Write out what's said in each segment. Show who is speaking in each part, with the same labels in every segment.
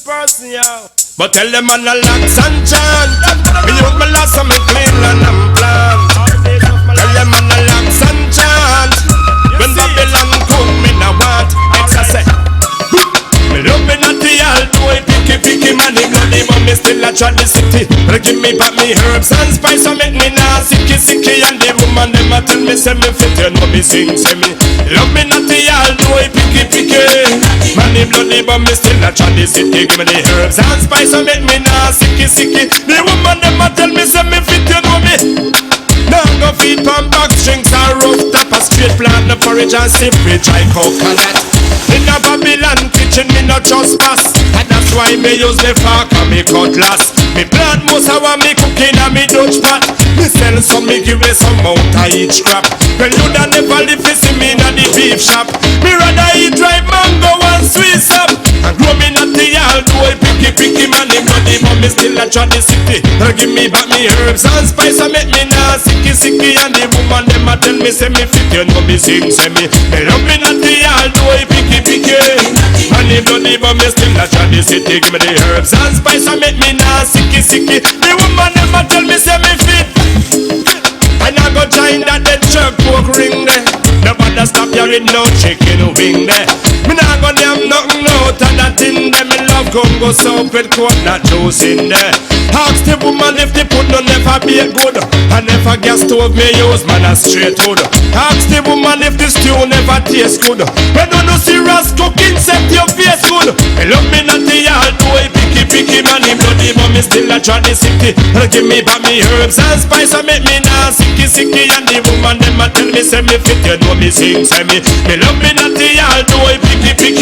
Speaker 1: person, yo. But tell them man a lax and chant. Me use my last and me clean and I'm plan. Tell them man a lax and chant. When Babylon come, me no want excess. Me love me not the all do it picky money bloody, but me still a try the city. But give me back me herbs and spice and make me now sicky. And the woman them a tell me say me fit, you know me sing say me love me not the all do it picky. Money bloody, but me still a try the city. Give me the herbs and spice and make me now sicky. The woman them a tell me say me fit, you know me. Now go feed pan box drinks and rough top a straight plant the porridge and sip with dry coconut. In a Babylon kitchen me no trespass, and that's why me use the fork and me cutlass. Me plant most of what me cooking and me Dutch pot. Me sell some, me give me some out of each crap. Well you da never live to see me in the beef shop. Me rather eat dry mango and sweet sap. And grow me not the all do I picky money bloody, but me still a try the city. Give me back me herbs and spice and make me now sicky. And the woman them a tell me say me fit, you know me sing say me love me not the all do I picky. Money bloody, but me still a try the city. Give me the herbs and spice and make me now sicky. The woman them a tell me say me fit. And I go join that dead jerk pork ring there. Nobody stop you with no chicken wing there. Me nah go damn nothing out of that in there. Me love Congo soup with coconut juice in there. Ask the woman if the food no never be good. And never gas stove me use man a straight wood. Ask the woman if the stew never taste good. When you no serious cooking set your face good. Me love me not the all do I picky money bloody, but me still a try the city. Give me back me herbs and spice and make me now sicky. And the woman them a tell me say me fit, you know me sing say me love me not the all do I picky.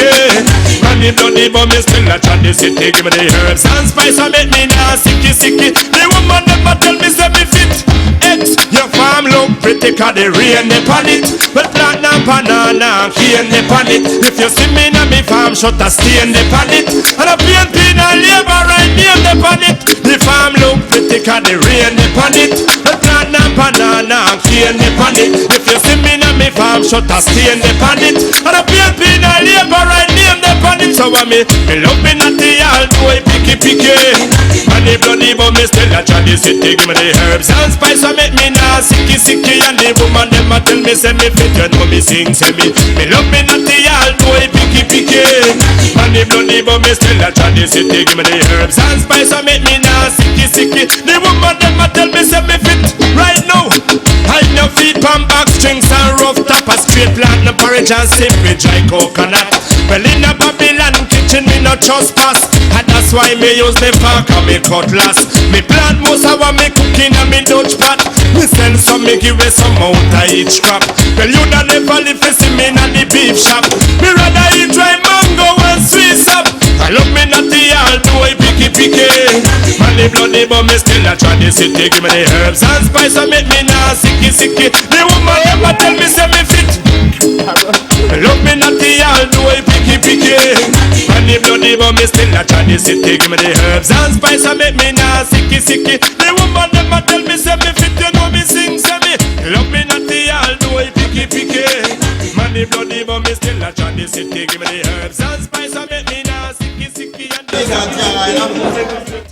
Speaker 1: Money bloody, but me still a try the city. Give me the herbs and spice and make me now sicky. The woman them a tell me say me fit. X, your farm look pretty cause the rain upon it. But plant and banana and cane upon it. If you see me in me farm shut a stain upon it. And a paint and labor right name upon it. The farm look pretty cause the rain upon it. But plant and banana and cane upon it. If you see me in me farm shut a stain upon it. And a paint and labor right name upon it. So me love me not the all do I picky. Money bloody, but me still a try the city. Give me the herbs and spice and make me now sicky. And the woman them a tell me say me fit, you know me sing say me love me not the all do I picky. Money bloody, but me still a try the city. Give me the herbs and spice and make me now sicky. The woman them a tell me say me fit right now. I no feed pan box drinks and rough top a straight plant no porridge and sip with dry coconut. Well in a Babylon kitchen me no trespass, and that's why me use the fork and me cutlass. Me plant most of what me cooking and me Dutch pot. Me sell some, me give me some out of each crop. Well you da never live to see me in the beef shop. Me rather eat dry mango and sweet sap. I love me not the all do I picky. Money bloody, but me still a try the city. Give me the herbs and spice and make me now sicky. The woman never tell me say me fit. Love me not the all do I picky. Money bloody, but me still a try the city. Give me the herbs and spice and make me now sicky. The woman never tell me say me fit, you know me sing say me love me not the all do I picky. Money bloody, but me still a try the city. Give me the herbs and spice and make me now sicky. And